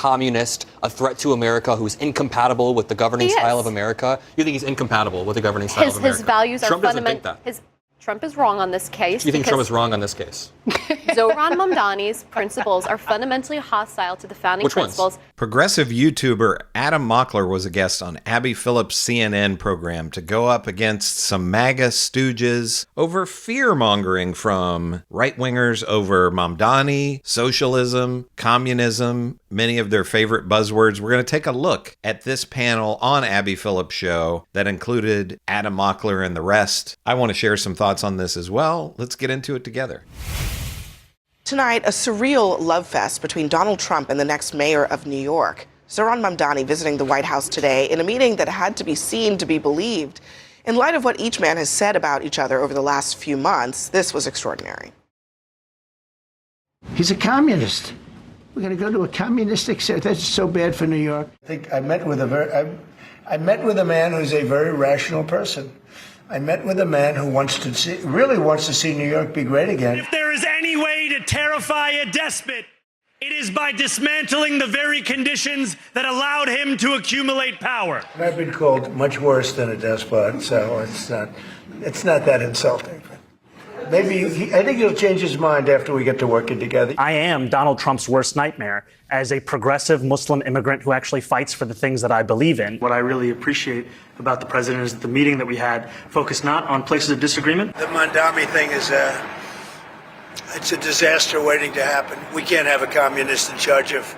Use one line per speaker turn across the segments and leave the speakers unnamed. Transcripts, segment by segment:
communist, a threat to America, who's incompatible with the governing style of America? You think he's incompatible with the governing style of America?
His values are fundamental.
Trump doesn't think that.
Trump is wrong on this case.
You think Trump is wrong on this case?
Zohran Mamdani's principles are fundamentally hostile to the founding principles.
Progressive YouTuber Adam Mockler was a guest on Abby Phillips' CNN program to go up against some MAGA stooges over fear-mongering from right-wingers over Mamdani, socialism, communism, many of their favorite buzzwords. We're going to take a look at this panel on Abby Phillips' show that included Adam Mockler and the rest. I want to share some thoughts on this as well. Let's get into it together.
Tonight, a surreal love fest between Donald Trump and the next mayor of New York. Zohran Mamdani visiting the White House today in a meeting that had to be seen to be believed. In light of what each man has said about each other over the last few months, this was extraordinary.
He's a communist. We're going to go to a communistic state. That's so bad for New York.
I think I met with a man who's a very rational person. I met with a man who really wants to see New York be great again.
If there is any way to terrify a despot, it is by dismantling the very conditions that allowed him to accumulate power.
I've been called much worse than a despot, so it's not that insulting. Maybe I think he'll change his mind after we get to working together.
I am Donald Trump's worst nightmare as a progressive Muslim immigrant who actually fights for the things that I believe in. What I really appreciate about the president is that the meeting that we had focused not on places of disagreement.
The Mamdani thing is it's a disaster waiting to happen. We can't have a communist in charge of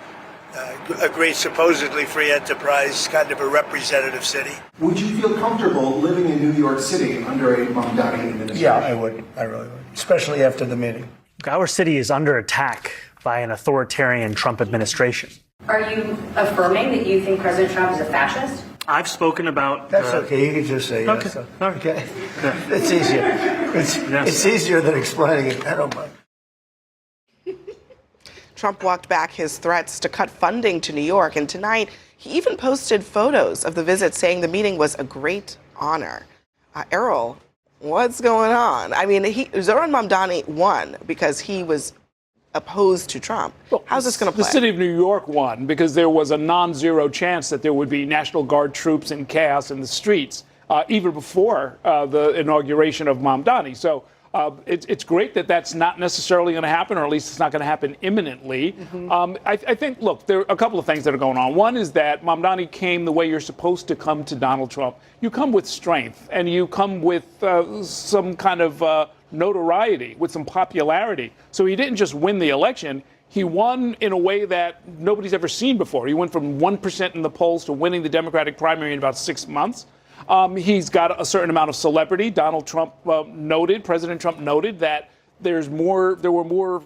a great, supposedly free enterprise, kind of a representative city.
Would you feel comfortable living in New York City under a Mamdani administration?
Yeah, I would. I really would, especially after the meeting.
Our city is under attack by an authoritarian Trump administration.
Are you affirming that you think President Trump is a fascist?
I've spoken about...
That's okay. You can just say yes. Okay. It's easier. It's easier than explaining it. I don't mind.
Trump walked back his threats to cut funding to New York, and tonight he even posted photos of the visit saying the meeting was a great honor. Errol, what's going on? I mean, Zohran Mamdani won because he was opposed to Trump. Well, how's this going to play?
The city of New York won because there was a non-zero chance that there would be National Guard troops and chaos in the streets, even before the inauguration of Mamdani. So it's great that that's not necessarily going to happen, or at least it's not going to happen imminently. Mm-hmm. I think, look, there are a couple of things that are going on. One is that Mamdani came the way you're supposed to come to Donald Trump. You come with strength, and you come with some kind of notoriety, with some popularity. So he didn't just win the election. He won in a way that nobody's ever seen before. He went from 1% in the polls to winning the Democratic primary in about 6 months. He's got a certain amount of celebrity. President Trump noted that there were more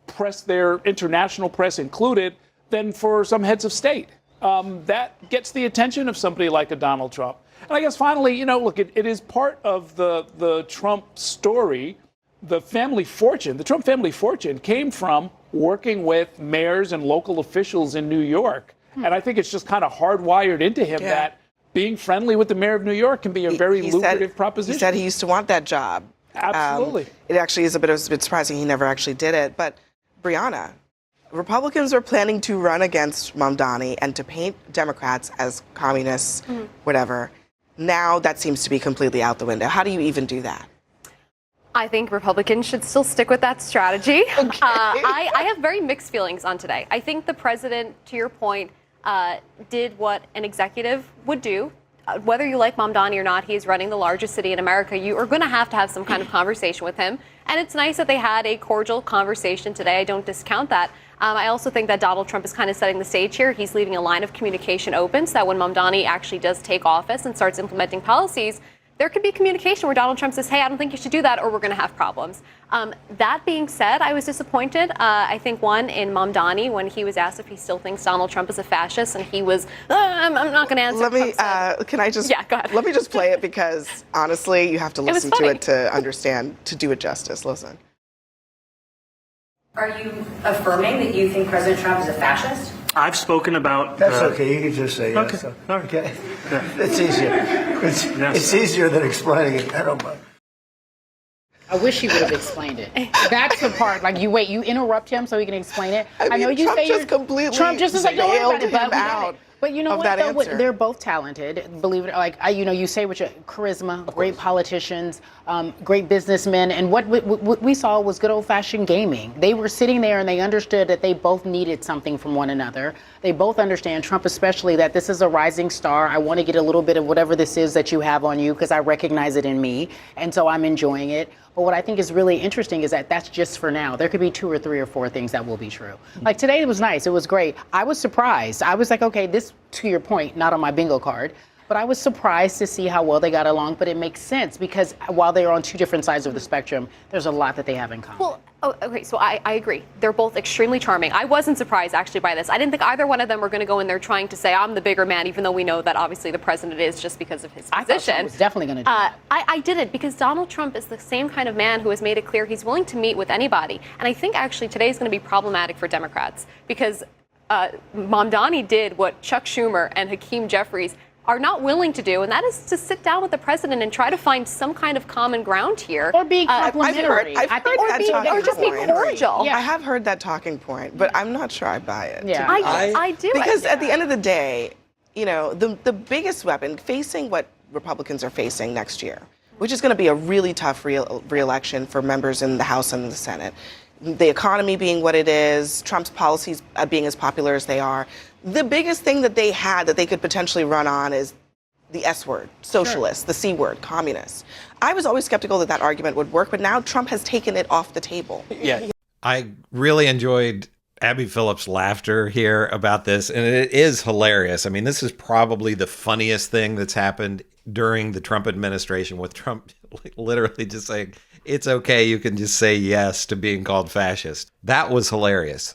press there, international press included, than for some heads of state. That gets the attention of somebody like a Donald Trump. And I guess finally, look, it is part of the Trump story. The Trump family fortune came from working with mayors and local officials in New York. And I think it's just kind of hardwired into him that being friendly with the mayor of New York can be a very lucrative proposition.
He said he used to want that job.
Absolutely.
It actually is a bit surprising he never actually did it. But, Brianna, Republicans are planning to run against Mamdani and to paint Democrats as communists, whatever. Now that seems to be completely out the window. How do you even do that?
I think Republicans should still stick with that strategy. Okay. I have very mixed feelings on today. I think the president, to your point, did what an executive would do. Whether you like Mamdani or not, he is running the largest city in America. You are going to have some kind of conversation with him. And it's nice that they had a cordial conversation today. I don't discount that. I also think that Donald Trump is kind of setting the stage here. He's leaving a line of communication open so that when Mamdani actually does take office and starts implementing policies, there could be communication where Donald Trump says, hey, I don't think you should do that, or we're going to have problems. That being said, I was disappointed. I think, one, in Mamdani, when he was asked if he still thinks Donald Trump is a fascist, and he was, I'm not going to answer.
Let me, can I just,
yeah, go ahead.
Let me just play it because, honestly, you have to listen to it to understand, to do it justice. Listen.
Are you affirming that you think President Trump is a fascist?
I've spoken about...
That's okay. You can just say yes. Okay. It's easier. It's easier than explaining it. I don't mind.
I wish he would have explained it. That's the part. Like you interrupt him so he can explain it.
I mean,
know you
Trump
say
just completely
Trump just is like, don't worry about it,
bailed
but
him
we get
out
it. But you know
of
what?
that
Though,
answer.
they're both talented. Believe it. Like you you say with your charisma, great politicians, great businessmen, and what we saw was good old-fashioned gaming. They were sitting there and they understood that they both needed something from one another. They both understand, Trump especially, that this is a rising star. I want to get a little bit of whatever this is that you have on you because I recognize it in me, and so I'm enjoying it. But what I think is really interesting is that that's just for now. There could be 2 or 3 or 4 things that will be true. Like today, it was nice. It was great. I was surprised. I was like, okay, this, to your point, not on my bingo card, but I was surprised to see how well they got along. But it makes sense because while they're on 2 different sides of the spectrum, there's a lot that they have in common.
Well, okay, so I agree. They're both extremely charming. I wasn't surprised actually by this. I didn't think either one of them were going to go in there trying to say I'm the bigger man, even though we know that obviously the president is just because of his position.
I thought Trump was definitely going to do that.
I didn't, because Donald Trump is the same kind of man who has made it clear he's willing to meet with anybody. And I think actually today is going to be problematic for Democrats because Mamdani did what Chuck Schumer and Hakeem Jeffries are not willing to do, and that is to sit down with the president and try to find some kind of common ground here.
Or be complimentary.
I've heard that
or just be cordial.
I have heard that talking point, but I'm not sure I buy it.
Yeah,
I do.
Because at the end of the day, you know, the biggest weapon facing what Republicans are facing next year, which is going to be a really tough re-election for members in the House and the Senate, the economy being what it is, Trump's policies being as popular as they are, the biggest thing that they had that they could potentially run on is the S word, socialist, the C word, communist. I was always skeptical that argument would work, but now Trump has taken it off the table.
Yeah.
I really enjoyed Abby Phillips' laughter here about this, and it is hilarious. I mean, this is probably the funniest thing that's happened during the Trump administration, with Trump literally just saying, it's okay, you can just say yes to being called fascist. That was hilarious.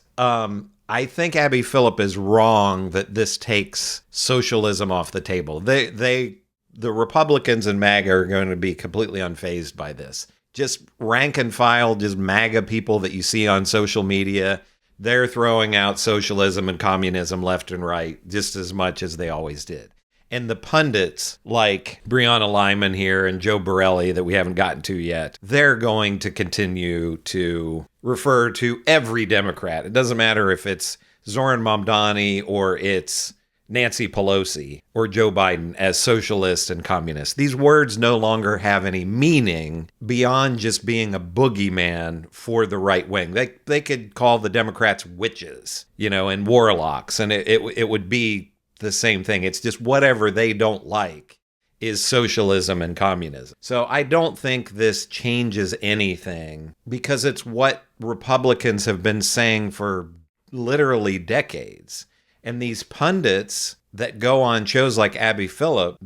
I think Abby Phillip is wrong that this takes socialism off the table. The Republicans and MAGA are going to be completely unfazed by this. Just rank and file, just MAGA people that you see on social media, they're throwing out socialism and communism left and right just as much as they always did. And the pundits like Breonna Lyman here and Joe Borelli that we haven't gotten to yet, they're going to continue to refer to every Democrat. It doesn't matter if it's Zohran Mamdani or it's Nancy Pelosi or Joe Biden as socialist and communist. These words no longer have any meaning beyond just being a boogeyman for the right wing. They could call the Democrats witches, you know, and warlocks, and it would be the same thing. It's just whatever they don't like is socialism and communism. So I don't think this changes anything because it's what Republicans have been saying for literally decades. And these pundits that go on shows like Abby Phillip,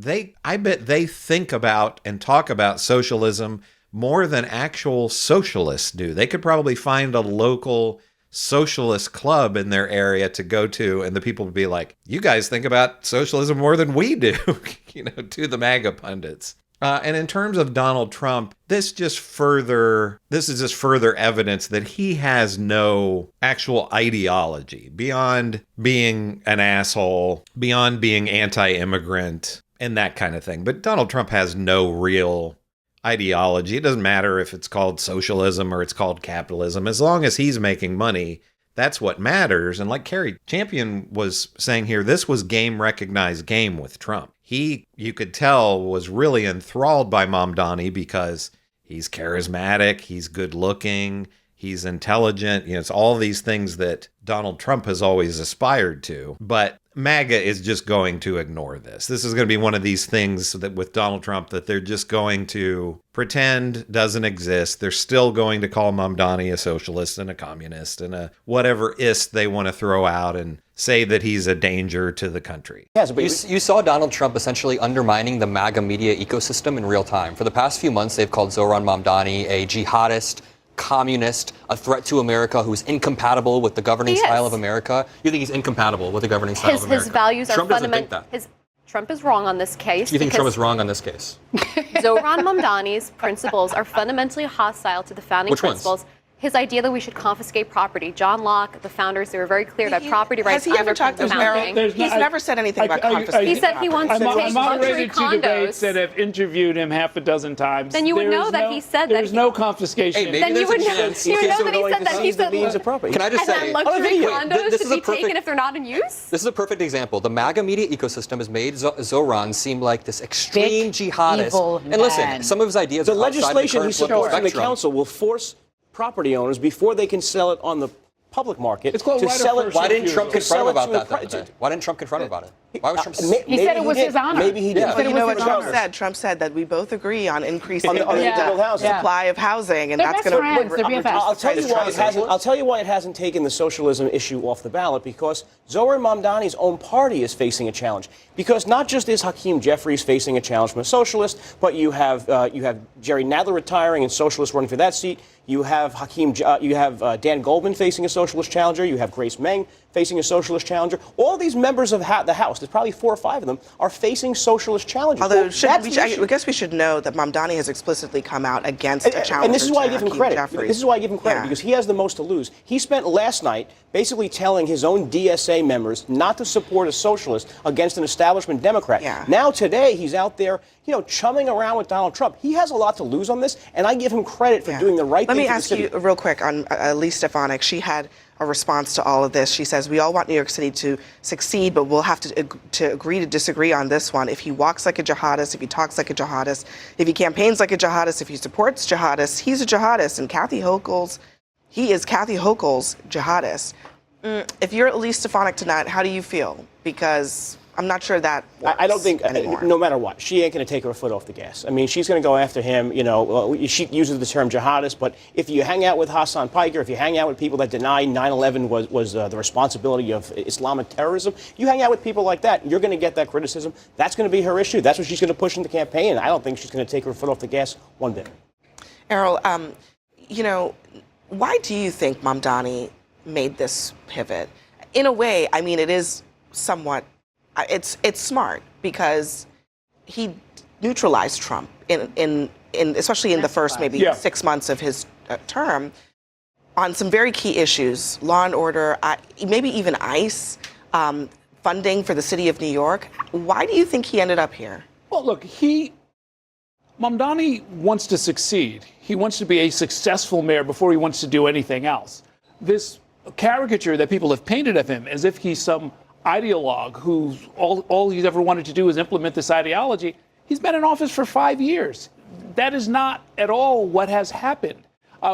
I bet they think about and talk about socialism more than actual socialists do. They could probably find a local socialist club in their area to go to, and the people would be like, you guys think about socialism more than we do, you know, to the MAGA pundits. And in terms of Donald Trump, this is just further evidence that he has no actual ideology beyond being an asshole, beyond being anti-immigrant and that kind of thing. But Donald Trump has no real ideology. It doesn't matter if it's called socialism or it's called capitalism. As long as he's making money, that's what matters. And like Carrie Champion was saying here, this was game recognized game with Trump. He, you could tell, was really enthralled by Mamdani because he's charismatic, he's good looking, he's intelligent. You know, it's all these things that Donald Trump has always aspired to. But MAGA is just going to ignore this. This is going to be one of these things that with Donald Trump that they're just going to pretend doesn't exist. They're still going to call Mamdani a socialist and a communist and a whatever ist they want to throw out and say that he's a danger to the country.
Yes, but you saw Donald Trump essentially undermining the MAGA media ecosystem in real time. For the past few months, they've called Zohran Mamdani a jihadist, communist, a threat to America who's incompatible with the governing style of America. You think he's incompatible with the governing style of America?
His values
Trump
are fundamental. Trump is wrong on this case.
You think Trump is wrong on this case?
Zohran Mamdani's principles are fundamentally hostile to the founding principles. his idea that we should confiscate property. John Locke, the founders, they were very clear that property rights.
Has he ever talked to
founding.
He's never said anything about confiscating.
He said he wants to take
I'm
luxury
moderated two debates
condos.
and have interviewed him half a dozen times.
Then you would know that he said that.
There's no confiscation.
Hey, maybe
Then you
there's
would
a
know.
chance.
You would
Okay,
know
so
that he said that. He said.
Can I just
and
say,
then luxury
this
condos
is
should
a
be
perfect,
taken if they're not in use.
This is a perfect example. The MAGA media ecosystem has made Zohran seem like this extreme jihadist.
evil
And listen,
man.
some of his ideas
The
are outside
legislation
the
he
current political
supports in the
spectrum.
council will force property owners, before they can sell it on the public market,
It's called
to
right of
sell it.
first
Why didn't Trump
to
confront
sell
him
it
about
to
that
a
the other day? Why didn't Trump confront him about it? Why was Trump?
He said it was his honor.
Maybe he did.
Yeah.
Well, you know what
his
Trump
honor.
said? Trump said that we both agree on increasing
On the build housing.
supply of housing, and
They're
that's
best
going
friends. They're
to
BFFs.
I'll tell you why it hasn't. I'll tell you why it hasn't taken the socialism issue off the ballot, because Zohran Mamdani's own party is facing a challenge. Because not just is Hakeem Jeffries facing a challenge from a socialist, but you have Jerry Nadler retiring and socialists running for that seat. You have Dan Goldman facing a socialist challenger. You have Grace Meng facing a socialist challenger. All these members of the House, there's probably 4 or 5 of them, are facing socialist challenges.
Although,
I
I guess we should know that Mamdani has explicitly come out against a challenger.
And this is why I
to
give him
Hakeem
credit.
Jeffries.
This is why I give him credit,
Yeah.
because he has the most to lose. He spent last night basically telling his own DSA members not to support a socialist against an establishment Democrat.
Yeah.
Now today he's out there, chumming around with Donald Trump. He has a lot to lose on this, and I give him credit for doing the right
Let
thing.
me
for the
ask
city.
you real quick on Elise Stefanik. She had a response to all of this. She says, we all want New York City to succeed, but we'll have to agree to disagree on this one. If he walks like a jihadist, if he talks like a jihadist, if he campaigns like a jihadist, if he supports jihadists, he's a jihadist. And he is Kathy Hochul's jihadist. If you're Elise Stefanik tonight, how do you feel? Because I'm not sure that works
I don't think,
anymore.
no matter what, she ain't going to take her foot off the gas. I mean, she's going to go after him. She uses the term jihadist, but if you hang out with Hassan Piker, if you hang out with people that deny 9/11 was the responsibility of Islamic terrorism, you hang out with people like that, you're going to get that criticism. That's going to be her issue. That's what she's going to push in the campaign, and I don't think she's going to take her foot off the gas one bit.
Errol, why do you think Mamdani made this pivot? In a way, I mean, it is somewhat, it's smart because he neutralized Trump in especially in the first maybe 6 months of his term on some very key issues, law and order, maybe even ICE, funding for the city of New York. Why do you think he ended up here?
Well, look, Mamdani wants to succeed. He wants to be a successful mayor before he wants to do anything else. This caricature that people have painted of him as if he's some ideologue who all he's ever wanted to do is implement this ideology. He's been in office for 5 years. That is not at all what has happened.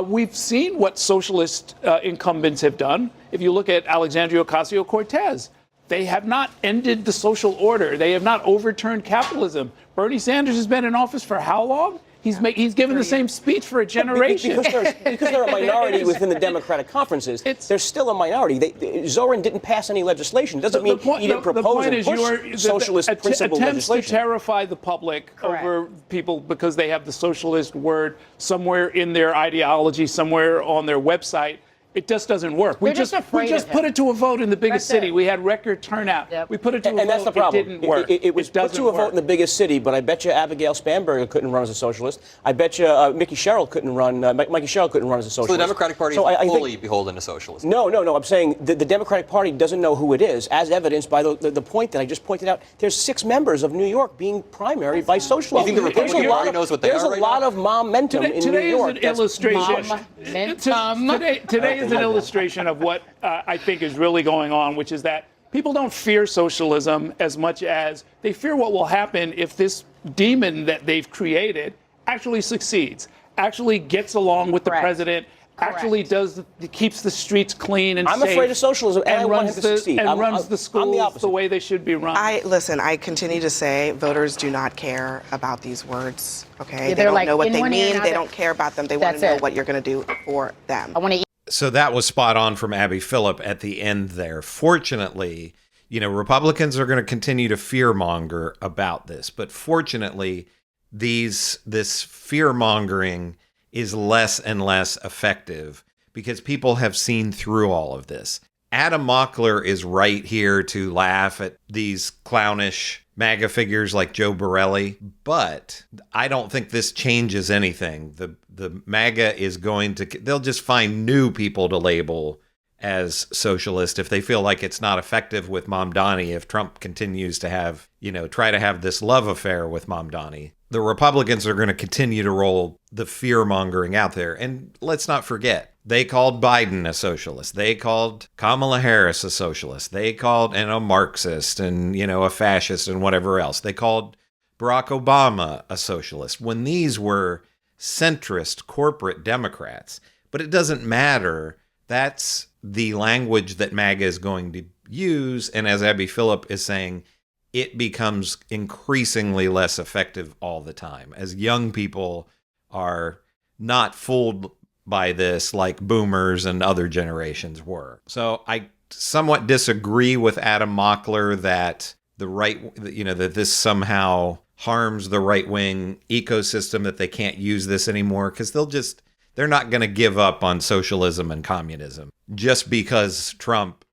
We've seen what socialist incumbents have done. If you look at Alexandria Ocasio-Cortez, they have not ended the social order. They have not overturned capitalism. Bernie Sanders has been in office for how long? He's given the same speech for a generation.
Because they're a minority within the Democratic conferences, they're still a minority. Zohran didn't pass any legislation. Doesn't mean he didn't propose and push socialist principle
attempts
legislation.
to terrify the public over people because they have the socialist word somewhere in their ideology, somewhere on their website. It just doesn't work. We just put it to a vote in the biggest city. We had record turnout. Yep. We put it to a vote.
And that's the problem.
It didn't work.
It was put to a vote in the biggest city, but I bet you Abigail Spanberger couldn't run as a socialist. I bet you Mikey Sherrill couldn't run. Mikey Sherrill couldn't run as a socialist.
So the Democratic Party is fully beholden to socialism.
No. I'm saying the Democratic Party doesn't know who it is, as evidenced by the point that I just pointed out. There's 6 members of New York being primaried by socialists.
You think the Republican Party knows what they are right now?
There's a lot of momentum in New York.
Today is an illustration of what I think is really going on, which is that people don't fear socialism as much as they fear what will happen if this demon that they've created actually succeeds, actually gets along with the president, actually keeps the streets clean and safe.
I'm afraid of socialism, and I want him to succeed.
And runs the schools the way they should be run.
I continue to say voters do not care about these words, okay?
Yeah,
they don't
like,
know what they mean. They
the
don't care about them. They want to know what you're going to do for them.
So that was spot on from Abby Phillip at the end there. Fortunately, Republicans are going to continue to fearmonger about this, but fortunately, this fearmongering is less and less effective because people have seen through all of this. Adam Mockler is right here to laugh at these clownish MAGA figures like Joe Borelli, but I don't think this changes anything. the MAGA is going to, they'll just find new people to label as socialist if they feel like it's not effective with Mamdani, if Trump continues to have, try to have this love affair with Mamdani. The Republicans are going to continue to roll the fear-mongering out there. And let's not forget, they called Biden a socialist. They called Kamala Harris a socialist. They called, a Marxist and, a fascist and whatever else. They called Barack Obama a socialist when these were centrist corporate Democrats. But it doesn't matter. That's the language that MAGA is going to use. And as Abby Phillip is saying, it becomes increasingly less effective all the time as young people are not fooled by this like boomers and other generations were. So I somewhat disagree with Adam Mockler that that this somehow harms the right-wing ecosystem, that they can't use this anymore, because they're not going to give up on socialism and communism just because Trump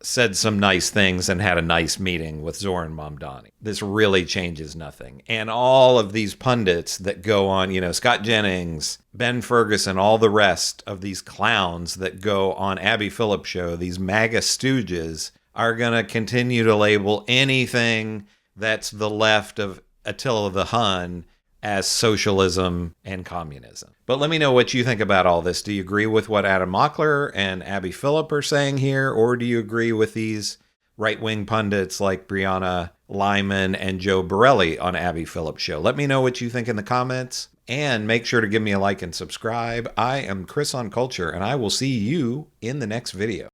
said some nice things and had a nice meeting with Zohran Mamdani. This really changes nothing. And all of these pundits that go on, Scott Jennings, Ben Ferguson, all the rest of these clowns that go on Abby Phillip show, these MAGA stooges, are going to continue to label anything that's the left of Attila the Hun as socialism and communism. But let me know what you think about all this. Do you agree with what Adam Mockler and Abby Phillip are saying here, or do you agree with these right-wing pundits like Brianna Lyman and Joe Borelli on Abby Phillip's show? Let me know what you think in the comments, and make sure to give me a like and subscribe. I am Chris on Culture, and I will see you in the next video.